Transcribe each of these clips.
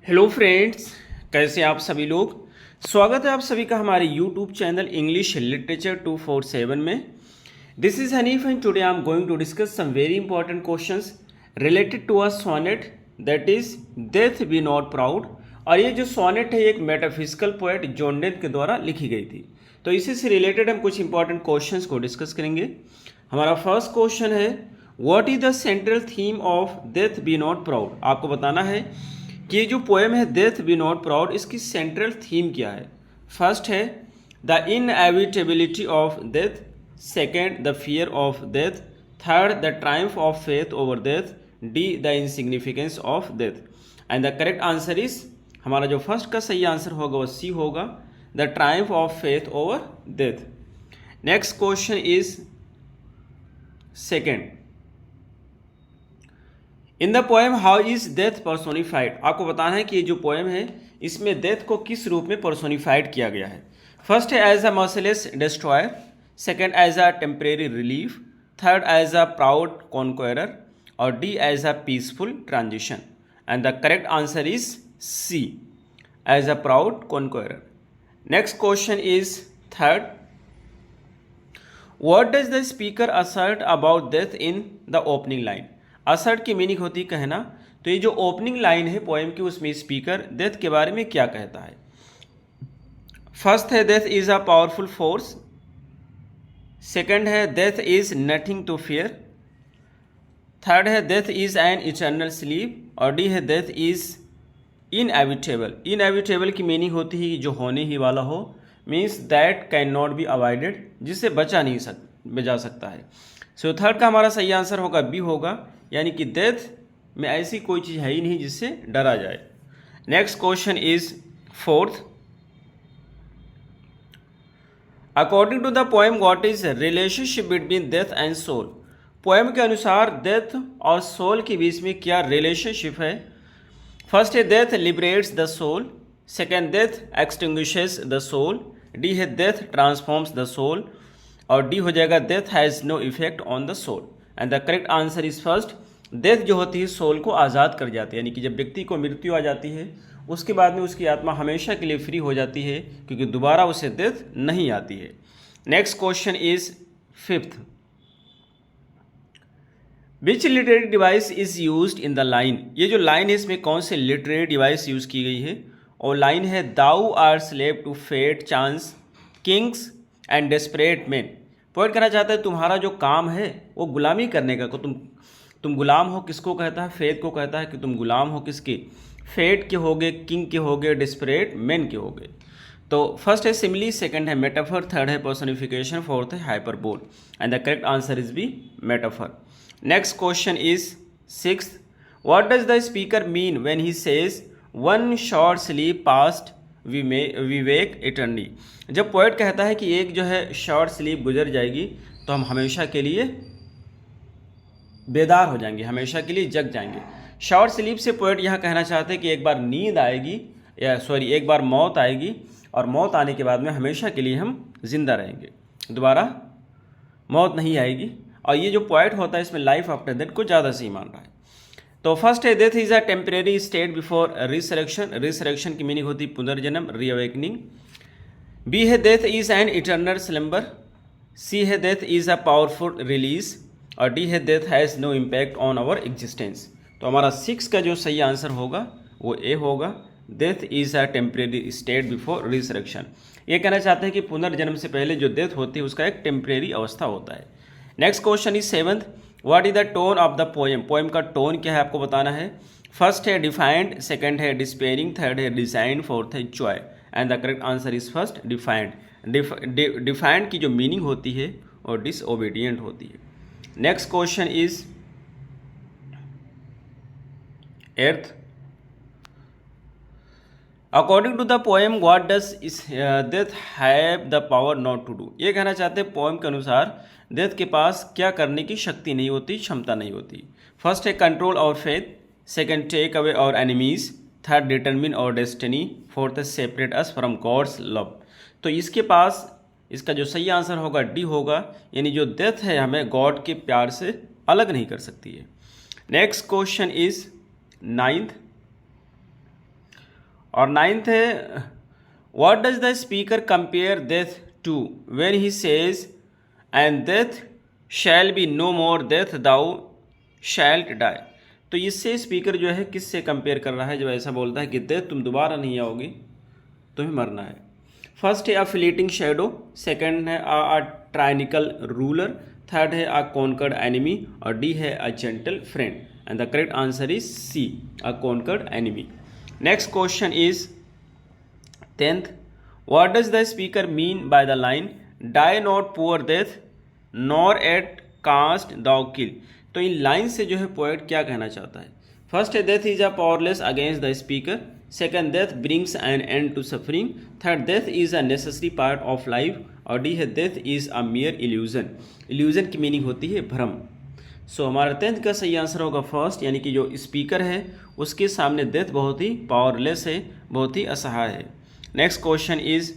Hello friends, कैसे आप सभी लोग। स्वागत है आप सभी का हमारे यूट्यूब चैनल इंग्लिश लिटरेचर 247 में। This is Hanif and today I am going to discuss some very important questions related to a sonnet that is death be not proud. और ये जो सोनेट है एक मेटाफिजिकल पोएट जॉन डेथ के द्वारा लिखी गई थी। तो इसी से रिलेटेड हम कुछ इंपॉर्टेंट क्वेश्चंस को डिस्कस करेंगे। हमारा फर्स्ट क्वेश्चन है, what is the central theme of death be not proud. आपको बताना है कि ये जो पोएम है डेथ बी नॉट प्राउड, इसकी सेंट्रल थीम क्या है। फर्स्ट है the inevitability of death, second the fear of death, third the triumph of faith over death, D the insignificance of death. And the correct answer is, हमारा जो first का सही answer होगा वो C होगा, the triumph of faith over death. Next question is second, in the poem how is death personified. आपको बताना है कि ये जो पोएम है इसमें डेथ को किस रूप में पर्सोनिफाइड किया गया है। फर्स्ट है as a merciless destroyer, second as a temporary relief, third as a proud conqueror, और D as a peaceful transition. And the correct answer is C, as a proud conqueror. Next question is third, what does the speaker assert about death in the opening line. Assert की meaning होती कहना। तो ये जो opening line है poem की उसमें speaker death के बारे में क्या कहता है। फर्स्ट है death is a powerful force, second है death is nothing to fear, third है death is an eternal sleep, और डी है डेथ इज इनएविटेबल। इनएविटेबल की मीनिंग होती है जो होने ही वाला हो, means that can not be avoided, जिससे बचा सकता है। सो थर्ड का हमारा सही आंसर होगा बी होगा, यानी कि डेथ में ऐसी कोई चीज़ है ही नहीं जिससे डरा जाए। Next question is fourth, according to the poem what is relationship between death and soul. Poem के अनुसार डेथ और सोल के बीच में क्या रिलेशनशिप है। फर्स्ट है death liberates the soul, second death extinguishes the soul, D है डेथ ट्रांसफॉर्म्स द सोल, और डी हो जाएगा death has no effect on the soul. And the correct answer is first, death जो होती है soul को आज़ाद कर जाती है, यानी कि जब व्यक्ति को मृत्यु आ जाती है उसके बाद में उसकी आत्मा हमेशा के लिए फ्री हो जाती है, क्योंकि दोबारा उसे डेथ नहीं आती है। Next question is fifth, which literary device is used in the line. ये जो लाइन है इसमें कौन से लिटरेरी डिवाइस यूज की गई है। और लाइन है thou art slave to fate chance kings and desperate men. Point करना चाहता है तुम्हारा जो काम है वो गुलामी करने का, को तुम गुलाम हो, किसको कहता है, फेथ को कहता है कि तुम गुलाम हो किसके, फेट के होगे, किंग के होगे, डिस्परेट मैन के होगे। तो फर्स्ट है सिमिली, सेकंड है मेटाफर, थर्ड है पर्सोनिफिकेशन, फोर्थ है hyperbole. And the correct answer is B metaphor. Next question is sixth, what does the speaker mean when he says one short sleep past we wake eternally. जब poet कहता है कि एक जो है short sleep गुजर जाएगी तो हम हमेशा के लिए बेदार हो जाएंगे, हमेशा के लिए जग जाएंगे। शॉर्ट स्लीप से पोएट यहाँ कहना चाहते हैं कि एक बार नींद आएगी, एक बार मौत आएगी, और मौत आने के बाद में हमेशा के लिए हम जिंदा रहेंगे, दोबारा मौत नहीं आएगी। और ये जो पोएट होता है इसमें लाइफ आफ्टर डेथ को ज़्यादा सही मान रहा है। तो फर्स्ट है death is a temporary state before resurrection. Resurrection की मीनिंग होती है पुनर्जन्म, रीअवेकनिंग। बी है death is an eternal slumber, C है death is a powerful release, और डी है death has no impact on our existence. तो हमारा 6 का जो सही आंसर होगा वो ए होगा, death is a temporary state before resurrection. ये कहना चाहते हैं कि पुनर्जन्म से पहले जो डेथ होती है उसका एक टेम्परेरी अवस्था होता है। Next question is seventh, what is the tone of the poem. Poem का टोन क्या है आपको बताना है। फर्स्ट है डिफाइंड, सेकंड है डिस्पेयरिंग, थर्ड है डिजाइन, फोर्थ है joy. And the correct answer is first defiant. Defiant की जो मीनिंग होती है और डिसओबीडियंट होती है। Next question is eighth, according to the poem what does death have the power not to do. ये कहना चाहते हैं पोएम के अनुसार डेथ के पास क्या करने की शक्ति नहीं होती, क्षमता नहीं होती। फर्स्ट है कंट्रोल और फेथ, सेकंड टेक अवे और एनिमीज, थर्ड डिटरमिन और डेस्टिनी, फोर्थ है separate us from God's love. तो इसके पास इसका जो सही आंसर होगा डी होगा, यानी जो डेथ है हमें गॉड के प्यार से अलग नहीं कर सकती है। नेक्स्ट क्वेश्चन इज नाइन्थ, और 9th है what does the speaker compare death to when he says and death shall be no more death thou shalt die. तो इससे स्पीकर जो है किससे कंपेयर कर रहा है जब ऐसा बोलता है कि डेथ तुम दोबारा नहीं आओगी, तुम्हें मरना है। फर्स्ट है अ फ्लीटिंग शेडो, सेकंड है अ ट्राइनिकल रूलर, थर्ड है अ कॉन्कर्ड एनिमी और डी है a gentle friend and the correct answer is C a conquered enemy. Next question is 10th what does the speaker mean by the line die not poor death nor yet canst thou kill. तो in line से जो है poet क्या कहना चाहता है। First है death is a powerless against the speaker, second death brings an end to suffering, third death is a necessary part of life और डी है death is a mere illusion. Illusion की meaning होती है भ्रम। सो हमारा 10th का सही answer होगा फर्स्ट, यानी कि जो स्पीकर है उसके सामने डेथ बहुत ही पावरलेस है, बहुत ही असहाय है। Next question is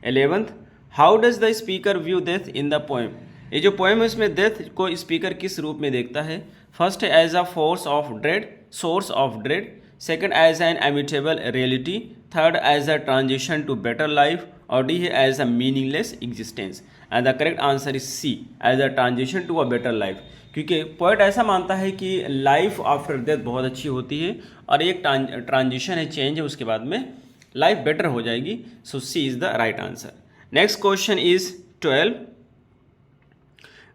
11th how does the speaker view death in the poem. ये जो पोएम है उसमें डेथ को स्पीकर किस रूप में देखता है। फर्स्ट है as a force of dread, source of dread, second as an amicable reality, third as a transition to better life और डी है as a meaningless existence and the correct answer is C as a transition to a better life. क्योंकि poet ऐसा मानता है कि life after death बहुत अच्छी होती है और एक ट्रांजिशन है, चेंज है, उसके बाद में लाइफ बेटर हो जाएगी। So C is the right answer. Next question is 12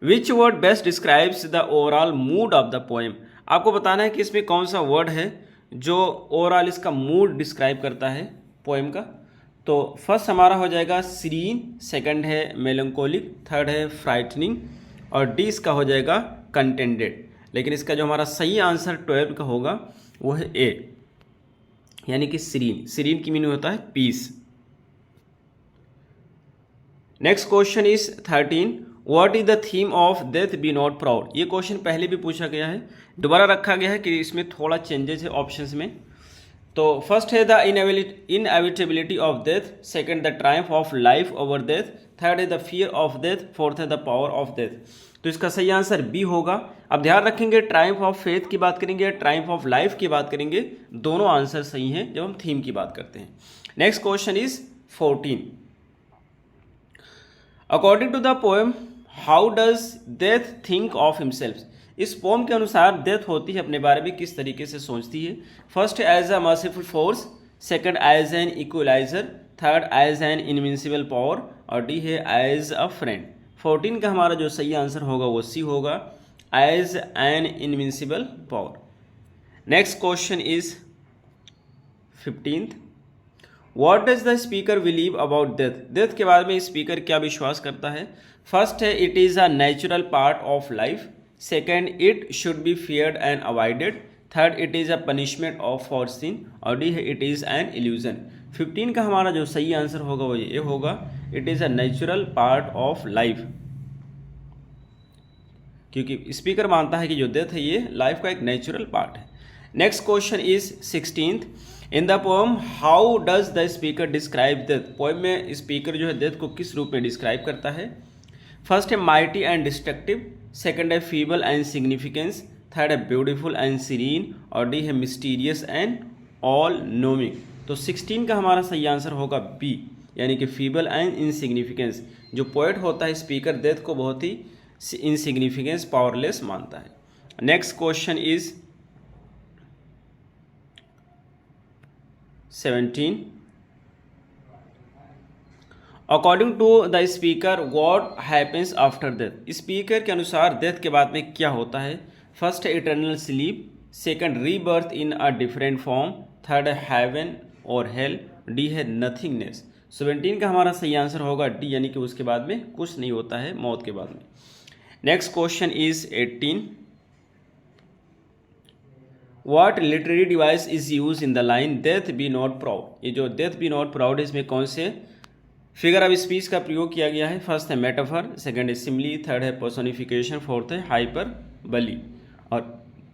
which word best describes the overall mood of the poem. आपको बताना है कि इसमें कौन सा वर्ड है जो ओवरऑल इसका मूड डिस्क्राइब करता है पोएम का। तो फर्स्ट हमारा हो जाएगा सीरीन, सेकंड है मेलंकोलिक, थर्ड है फ्राइटनिंग और डी इसका हो जाएगा कंटेंडेड। लेकिन इसका जो हमारा सही आंसर 12 का होगा वो है ए, यानी कि सीरीन। सीरीन की मीनिंग होता है peace. Next question is 13 what is the theme of death be not proud. ये क्वेश्चन पहले भी पूछा गया है, दोबारा रखा गया है कि इसमें थोड़ा चेंजेस है ऑप्शंस में। तो फर्स्ट है the inevitability of death, second the triumph of life over death, third है the fear of death, fourth है द पावर ऑफ डेथ। तो इसका सही आंसर बी होगा। अब ध्यान रखेंगे ट्रायम्फ ऑफ फेथ की बात करेंगे, ट्रायम्फ ऑफ लाइफ की बात करेंगे, दोनों आंसर सही हैं जब हम थीम की बात करते हैं। Next question is 14 according to the poem how does death think of himself. इस पोम के अनुसार डेथ होती है अपने बारे में किस तरीके से सोचती है। First as a merciful force, second as an equaliser, third as an invincible power और डी है एज अ फ्रेंड। 14 का हमारा जो सही आंसर होगा वो सी होगा, as an invincible power. Next question is 15th what does the speaker believe about death. Death के बारे में स्पीकर क्या विश्वास करता है। फर्स्ट है it is a natural part of life, second it should be feared and avoided, third it is a punishment of for sin और D है इट इज़ एन इल्यूजन। 15 का हमारा जो सही आंसर होगा वो ये होगा, it is a natural part of life. क्योंकि स्पीकर मानता है कि जो डेथ है ये लाइफ का एक नेचुरल पार्ट है। Next question is 16th in the poem how does the speaker describe death. Poem में स्पीकर जो है डेथ को किस रूप में डिस्क्राइब करता है। फर्स्ट है माइटी एंड डिस्ट्रक्टिव, सेकंड है फीबल एंड सिग्निफिकेंस, थर्ड है ब्यूटीफुल एंड सीरीन और डी है मिस्टीरियस एंड ऑल नोमिंग। तो 16 का हमारा सही आंसर होगा बी, यानी कि फीबल एंड इनसिग्निफिकेंस। जो पोएट होता है स्पीकर डेथ को बहुत ही इनसिग्निफिकेंस, पावरलेस मानता है। Next question is 17 according to the speaker what happens after death. Speaker के अनुसार डेथ के बाद में क्या होता है। फर्स्ट है eternal sleep, second rebirth in a different form, third है हेवन और हेल, डी है नथिंगनेस। 17 का हमारा सही आंसर होगा डी, यानी कि उसके बाद में कुछ नहीं होता है मौत के बाद में। Next question is 18 what literary device is use in the line death be not proud. ये जो डेथ बी नॉट प्राउड है इसमें कौन से फिगर ऑफ स्पीच का प्रयोग किया गया है। फर्स्ट है मेटाफर, सेकंड है सिमली, थर्ड है पर्सोनिफिकेशन, फोर्थ है हाइपरबली और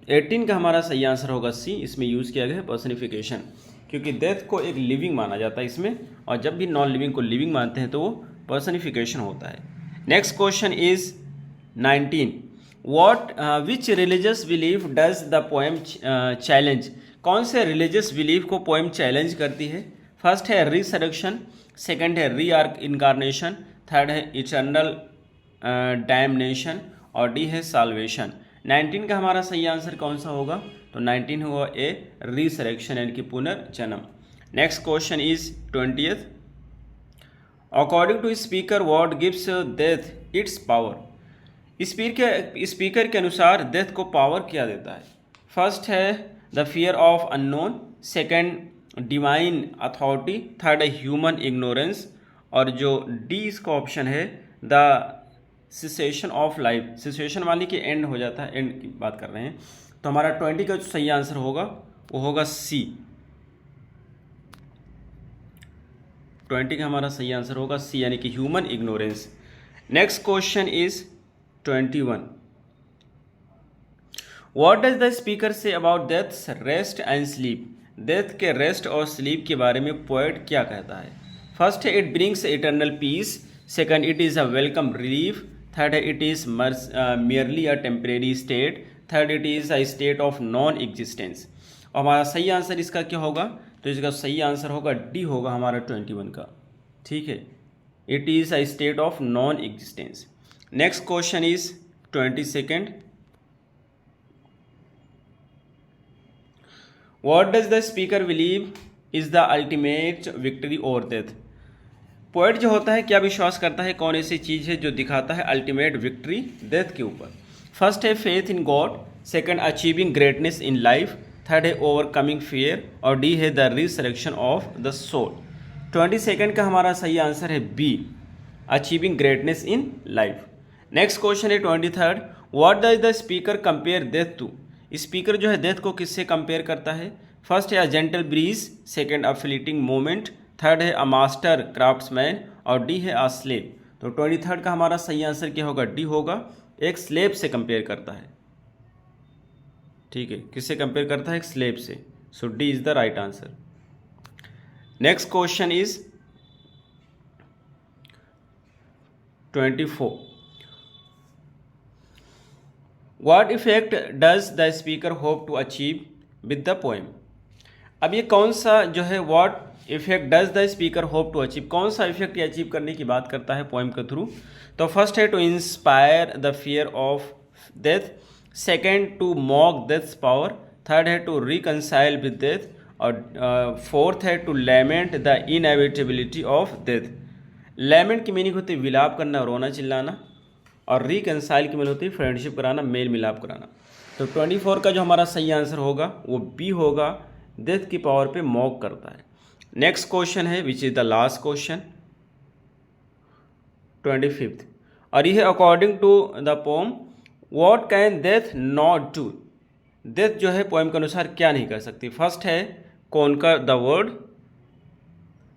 18 का हमारा सही आंसर होगा सी, इसमें यूज़ किया गया है पर्सोनिफिकेशन। क्योंकि डेथ को एक लिविंग माना जाता है इसमें, और जब भी नॉन लिविंग को लिविंग मानते हैं तो वो पर्सोनिफिकेशन होता है। Next question is 19 what which religious belief does the poem challenge. कौन से रिलीजियस बिलीफ को पोएम चैलेंज करती है? फर्स्ट है रिसरेक्शन, सेकंड है री इनकारनेशन, थर्ड है इटर्नल डैमनेशन और डी है साल्वेशन। 19 का हमारा सही आंसर कौन सा होगा? तो 19 होगा ए रिसरेक्शन यानी कि पुनर्जन्म। Next question is 20th। According to speaker what gives death its power? Speaker के अनुसार डेथ को पावर क्या देता है? फर्स्ट है the fear of unknown, second divine authority, third है ह्यूमन इग्नोरेंस और जो डी इसका ऑप्शन है the cessation of life. Cessation वाली की एंड हो जाता है, एंड की बात कर रहे हैं। तो हमारा 20 का जो सही आंसर होगा वो होगा सी। 20 का हमारा सही आंसर होगा सी यानी कि human ignorance. Next question is 21। What does the speaker say about death, rest and sleep? Death के रेस्ट और स्लीप के बारे में पोएट क्या कहता है? फर्स्ट है it brings eternal peace, second it is a welcome relief, third है it is merely a temporary state, third it is a state of non existence. और हमारा सही आंसर इसका क्या होगा? तो इसका सही आंसर होगा डी होगा हमारा 21 का। ठीक है, it is a state of non existence. Next question is 22nd। What does the speaker believe is the ultimate victory over death? Poet जो होता है क्या विश्वास करता है, कौन ऐसी चीज़ है जो दिखाता है अल्टीमेट विक्ट्री डेथ के ऊपर? फर्स्ट है faith in God, second achieving greatness in life, third है ओवरकमिंग फियर और डी है the resurrection of the soul. 22nd का हमारा सही आंसर है B, achieving greatness in life. Next question है 23rd। What does the speaker compare death to? Speaker जो है डेथ को किससे कंपेयर करता है? फर्स्ट है a gentle breeze, second a fleeting moment, third है अ मास्टर क्राफ्ट्समैन और डी है अ स्लेव। तो 23rd का हमारा सही आंसर क्या होगा? डी होगा, एक स्लेव से कंपेयर करता है। ठीक है, किससे कंपेयर करता है? एक स्लेव से। So D is the right answer. Next question is 24। What effect does the speaker hope to achieve with the poem? अब ये कौन सा जो है what effect does the speaker hope to achieve, कौन सा इफेक्ट ये अचीव करने की बात करता है पोएम के थ्रू? तो फर्स्ट है to inspire the fear of death, second to mock death's power, third है टू रिकनसाइल विद डेथ और फोर्थ है to lament the inevitability of death. Lament की मीनिंग होती है विलाप करना, रोना चिल्लाना, और रिकनसाइल की मीनिंग होती है फ्रेंडशिप कराना, मेल मिलाप कराना। तो 24 का जो हमारा सही आंसर होगा वो बी होगा, डेथ की पावर पे मॉक करता है। नेक्स्ट क्वेश्चन है which is the last question 25th और ये है according to the poem what can death not do? Death जो है पोएम के अनुसार क्या नहीं कर सकती? फर्स्ट है कॉन्कर द वर्ल्ड,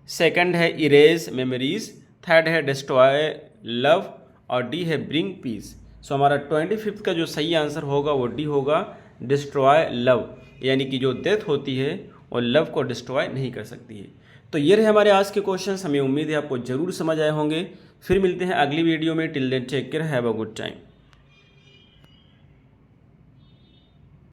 सेकंड है इरेज मेमोरीज, थर्ड है डिस्ट्रॉय लव और डी है ब्रिंग पीस। सो हमारा 25th का जो सही आंसर होगा वो डी होगा, डिस्ट्रॉय लव, यानी कि जो डेथ होती है वो लव को डिस्ट्रॉय नहीं कर सकती है। तो ये रहे हमारे आज के क्वेश्चंस, हमें उम्मीद है आपको जरूर समझ आए होंगे। फिर मिलते हैं अगली वीडियो में। Till then take care, have a good time.